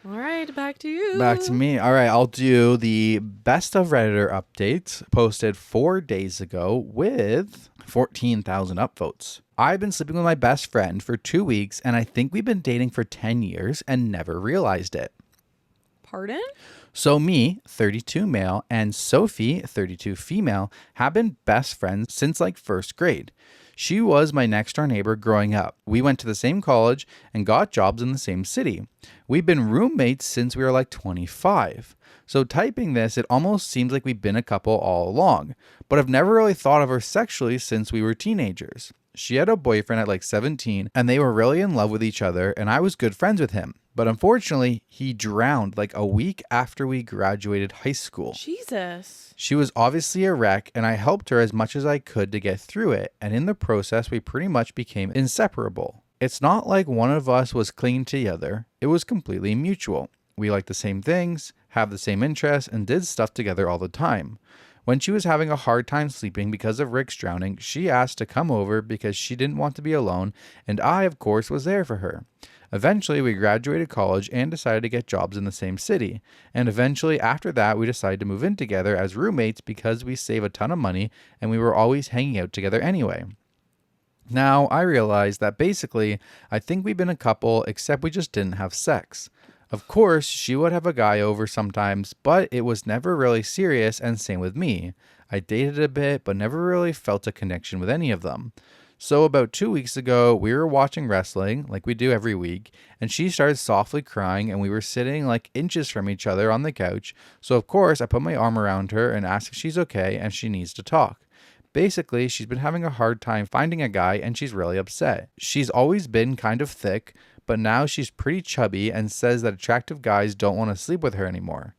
All right, back to you. Back to me. All right, I'll do the best of Redditor updates posted 4 days ago with 14,000 upvotes. I've been sleeping with my best friend for 2 weeks, and I think we've been dating for 10 years and never realized it. Pardon? So me, 32 male, and Sophie, 32 female, have been best friends since like first grade. She was my next door neighbor growing up. We went to the same college and got jobs in the same city. We've been roommates since we were like 25. So typing this, it almost seems like we've been a couple all along, but I've never really thought of her sexually since we were teenagers. She had a boyfriend at like 17 and they were really in love with each other and I was good friends with him. But unfortunately, he drowned like a week after we graduated high school. Jesus. She was obviously a wreck, and I helped her as much as I could to get through it, and in the process, we pretty much became inseparable. It's not like one of us was clinging to the other. It was completely mutual. We liked the same things, have the same interests, and did stuff together all the time. When she was having a hard time sleeping because of Rick's drowning, she asked to come over because she didn't want to be alone, and I, of course, was there for her. Eventually, we graduated college and decided to get jobs in the same city. And eventually, after that, we decided to move in together as roommates because we save a ton of money and we were always hanging out together anyway. Now, I realized that basically, I think we've been a couple, except we just didn't have sex. Of course, she would have a guy over sometimes, but it was never really serious, and same with me. I dated a bit, but never really felt a connection with any of them. So about 2 weeks ago, we were watching wrestling, like we do every week, and she started softly crying, and we were sitting like inches from each other on the couch. So of course, I put my arm around her and asked if she's okay and she needs to talk. Basically, she's been having a hard time finding a guy and she's really upset. She's always been kind of thick, but now she's pretty chubby and says that attractive guys don't want to sleep with her anymore.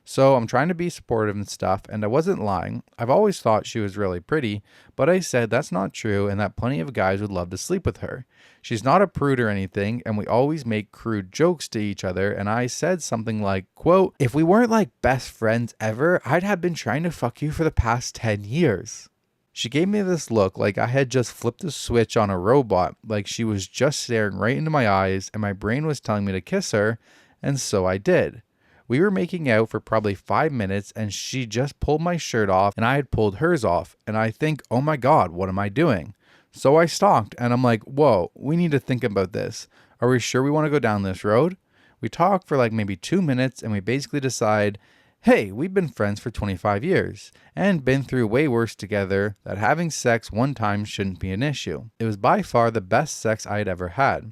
So I'm trying to be supportive and stuff, and I wasn't lying. I've always thought she was really pretty, but I said that's not true and that plenty of guys would love to sleep with her. She's not a prude or anything, and we always make crude jokes to each other, and I said something like, quote, "If we weren't like best friends ever, I'd have been trying to fuck you for the past 10 years. She gave me this look like I had just flipped a switch on a robot, like she was just staring right into my eyes, and my brain was telling me to kiss her, and so I did. We were making out for probably 5 minutes and she just pulled my shirt off and I had pulled hers off. And I think, oh my God, what am I doing? So I stalked and I'm like, whoa, we need to think about this. Are we sure we want to go down this road? We talk for like maybe 2 minutes and we basically decide, hey, we've been friends for 25 years and been through way worse together, that having sex one time shouldn't be an issue. It was by far the best sex I had ever had.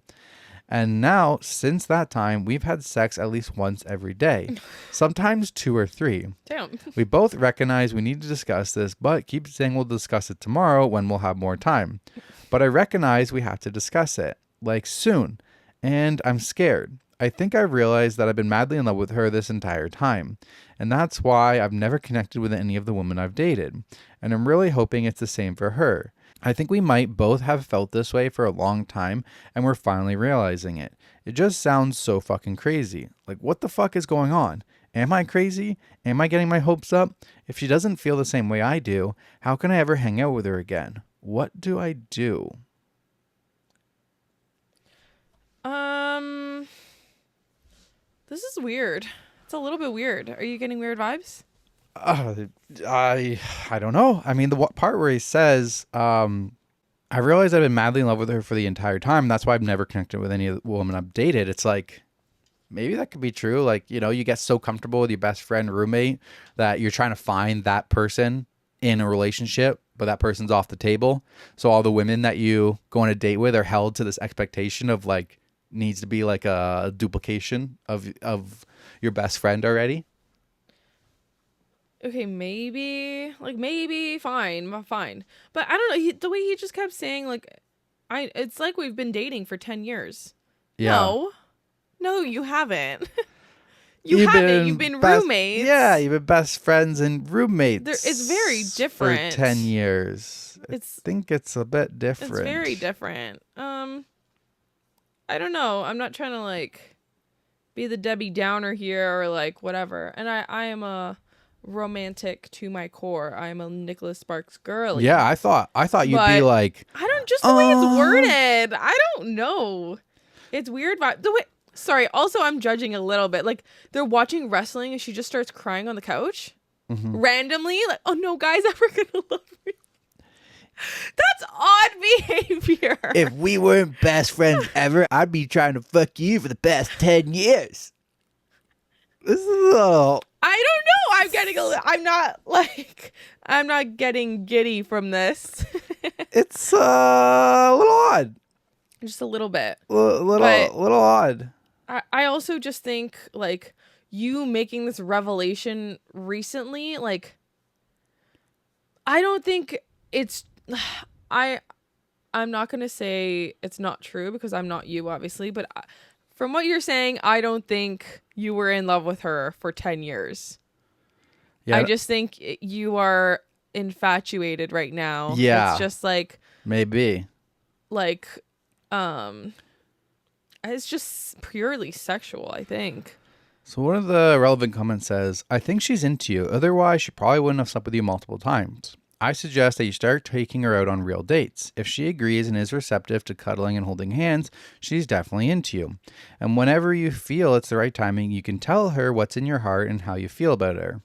And now, since that time, we've had sex at least once every day, sometimes 2 or 3. Damn. We both recognize we need to discuss this, but keep saying we'll discuss it tomorrow when we'll have more time. But I recognize we have to discuss it, like soon, and I'm scared. I think I realized that I've been madly in love with her this entire time, and that's why I've never connected with any of the women I've dated, and I'm really hoping it's the same for her. I think we might both have felt this way for a long time and we're finally realizing it. It just sounds so fucking crazy. Like, what the fuck is going on? Am I crazy? Am I getting my hopes up? If she doesn't feel the same way I do, how can I ever hang out with her again? What do I do? This is weird. It's a little bit weird. Are you getting weird vibes? I don't know. I mean, the part where he says, I realized I've been madly in love with her for the entire time. That's why I've never connected with any of the women I've dated. It's like, maybe that could be true. Like, you know, you get so comfortable with your best friend, roommate, that you're trying to find that person in a relationship, but that person's off the table. So all the women that you go on a date with are held to this expectation of like, needs to be like a duplication of your best friend already. Okay, maybe fine. But I don't know, the way he just kept saying like, it's like we've been dating for 10 years. Yeah. No, you havenent. You've been roommates. Yeah, you've been best friends and roommates. It's very different. For 10 years. I think it's a bit different. It's very different. I don't know. I'm not trying to like be the Debbie Downer here or like whatever. And I am a romantic to my core. I am a Nicholas Sparks girly. Yeah, I thought you'd be like, I don't, just the way it's worded. I don't know. It's weird vibe. The way, Sorry. Also, I'm judging a little bit. Like, they're watching wrestling and she just starts crying on the couch randomly. Like, oh, no guy's ever gonna love me. That's odd behavior. If we weren't best friends ever, I'd be trying to fuck you for the past 10 years. This is a... I don't know. I'm not getting giddy from this. It's a little odd. Just a little bit. Little odd. I also just think, like, you making this revelation recently, like, I don't think it's... I'm not going to say it's not true because I'm not you, obviously, but from what you're saying, I don't think you were in love with her for 10 years. Yeah. I just think you are infatuated right now. Yeah. It's just like... Maybe. Like, it's just purely sexual, I think. So one of the relevant comments says, I think she's into you. Otherwise, she probably wouldn't have slept with you multiple times. I suggest that you start taking her out on real dates. If she agrees and is receptive to cuddling and holding hands, she's definitely into you. And whenever you feel it's the right timing, you can tell her what's in your heart and how you feel about her.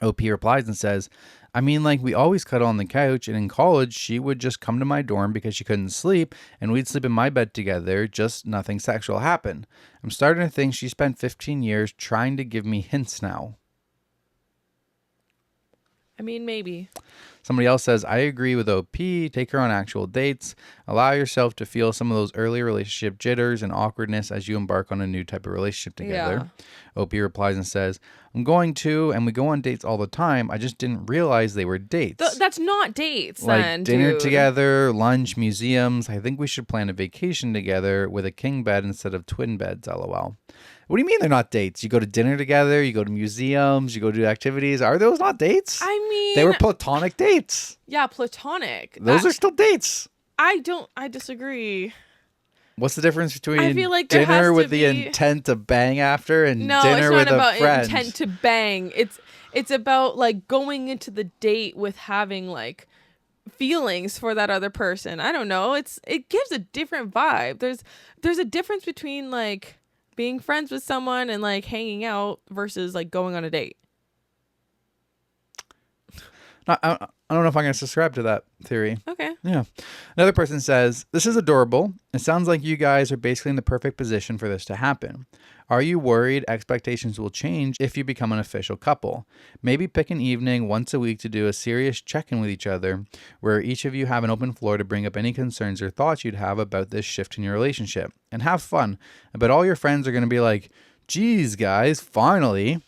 OP replies and says, I mean, like, we always cuddle on the couch, and in college, she would just come to my dorm because she couldn't sleep, and we'd sleep in my bed together, just nothing sexual happened. I'm starting to think she spent 15 years trying to give me hints now. I mean, maybe. Somebody else says, I agree with OP. Take her on actual dates. Allow yourself to feel some of those early relationship jitters and awkwardness as you embark on a new type of relationship together. Yeah. OP replies and says, I'm going to, and we go on dates all the time. I just didn't realize they were dates. That's not dates, like then, dinner dude. together, lunch, museums. I think we should plan a vacation together with a king bed instead of twin beds, LOL. What do you mean they're not dates? You go to dinner together, you go to museums, you go do activities. Are those not dates? I mean... They were platonic dates. Yeah, platonic. Those are still dates. I disagree. What's the difference between I feel like dinner with the intent to bang after and dinner with a friend? No, it's not about intent to bang. It's about, like, going into the date with having, like, feelings for that other person. I don't know. It gives a different vibe. There's a difference between, like, being friends with someone and, like, hanging out versus, like, going on a date. I don't know if I'm going to subscribe to that theory. Okay. Yeah. Another person says, this is adorable. It sounds like you guys are basically in the perfect position for this to happen. Are you worried expectations will change if you become an official couple? Maybe pick an evening once a week to do a serious check-in with each other where each of you have an open floor to bring up any concerns or thoughts you'd have about this shift in your relationship. And have fun. I bet all your friends are going to be like, geez, guys, finally.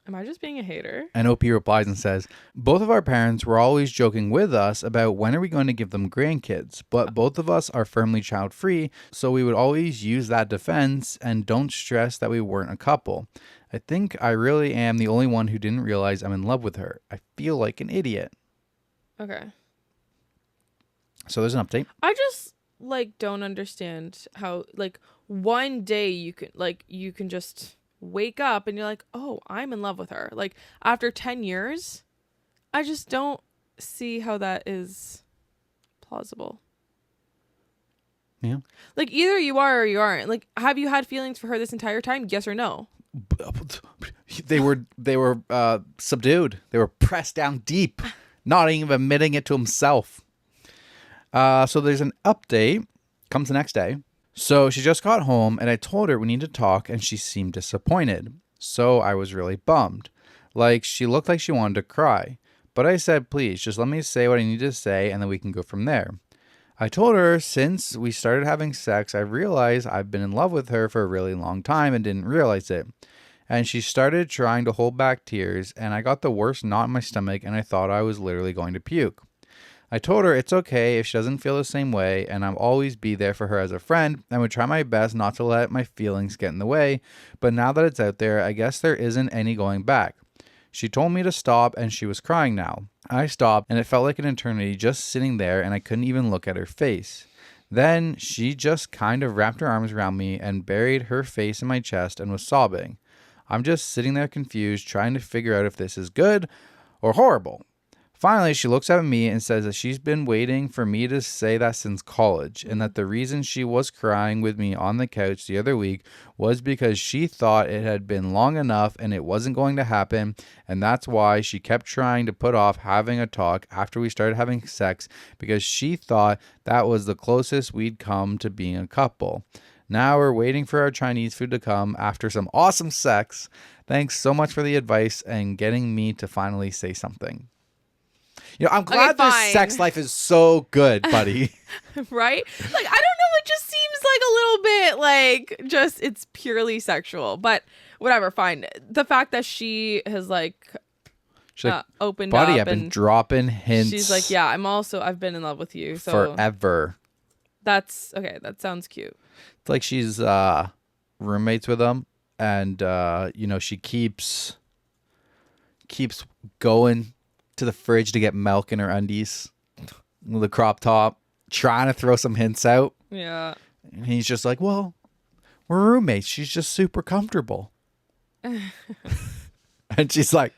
Am I just being a hater? And OP replies and says, both of our parents were always joking with us about when are we going to give them grandkids, but both of us are firmly child-free, so we would always use that defense and don't stress that we weren't a couple. I think I really am the only one who didn't realize I'm in love with her. I feel like an idiot. Okay. So there's an update. I just, like, don't understand how, like, one day you can just... wake up and you're like, oh, I'm in love with her. Like, after 10 years, I just don't see how that is plausible. Yeah. Like, either you are or you aren't. Like, have you had feelings for her this entire time? Yes or no? They were subdued. They were pressed down deep, not even admitting it to himself. So there's an update. Comes the next day. So she just got home and I told her we need to talk and she seemed disappointed. So I was really bummed. Like, she looked like she wanted to cry. But I said, please, just let me say what I need to say and then we can go from there. I told her since we started having sex, I realized I've been in love with her for a really long time and didn't realize it. And she started trying to hold back tears and I got the worst knot in my stomach and I thought I was literally going to puke. I told her it's okay if she doesn't feel the same way and I'll always be there for her as a friend and would try my best not to let my feelings get in the way, but now that it's out there, I guess there isn't any going back. She told me to stop and she was crying now. I stopped and it felt like an eternity just sitting there and I couldn't even look at her face. Then she just kind of wrapped her arms around me and buried her face in my chest and was sobbing. I'm just sitting there confused, trying to figure out if this is good or horrible. Finally, she looks at me and says that she's been waiting for me to say that since college, and that the reason she was crying with me on the couch the other week was because she thought it had been long enough and it wasn't going to happen, and that's why she kept trying to put off having a talk after we started having sex, because she thought that was the closest we'd come to being a couple. Now we're waiting for our Chinese food to come after some awesome sex. Thanks so much for the advice and getting me to finally say something. I'm glad their sex life is so good, buddy. Right? Like, I don't know. It just seems like a little bit like just it's purely sexual. But whatever, fine. The fact that she has She's like, opened buddy, up. I've been dropping hints. She's like, yeah, I've been in love with you. So forever. That's okay. That sounds cute. It's like she's roommates with him. And, she keeps going to the fridge to get milk in her undies with a crop top, trying to throw some hints out. Yeah. And he's just like, well, we're roommates. She's just super comfortable. And she's like,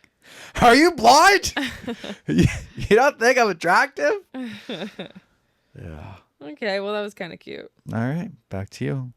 are you blind? You don't think I'm attractive? Yeah. Okay, well, that was kind of cute. All right, back to you.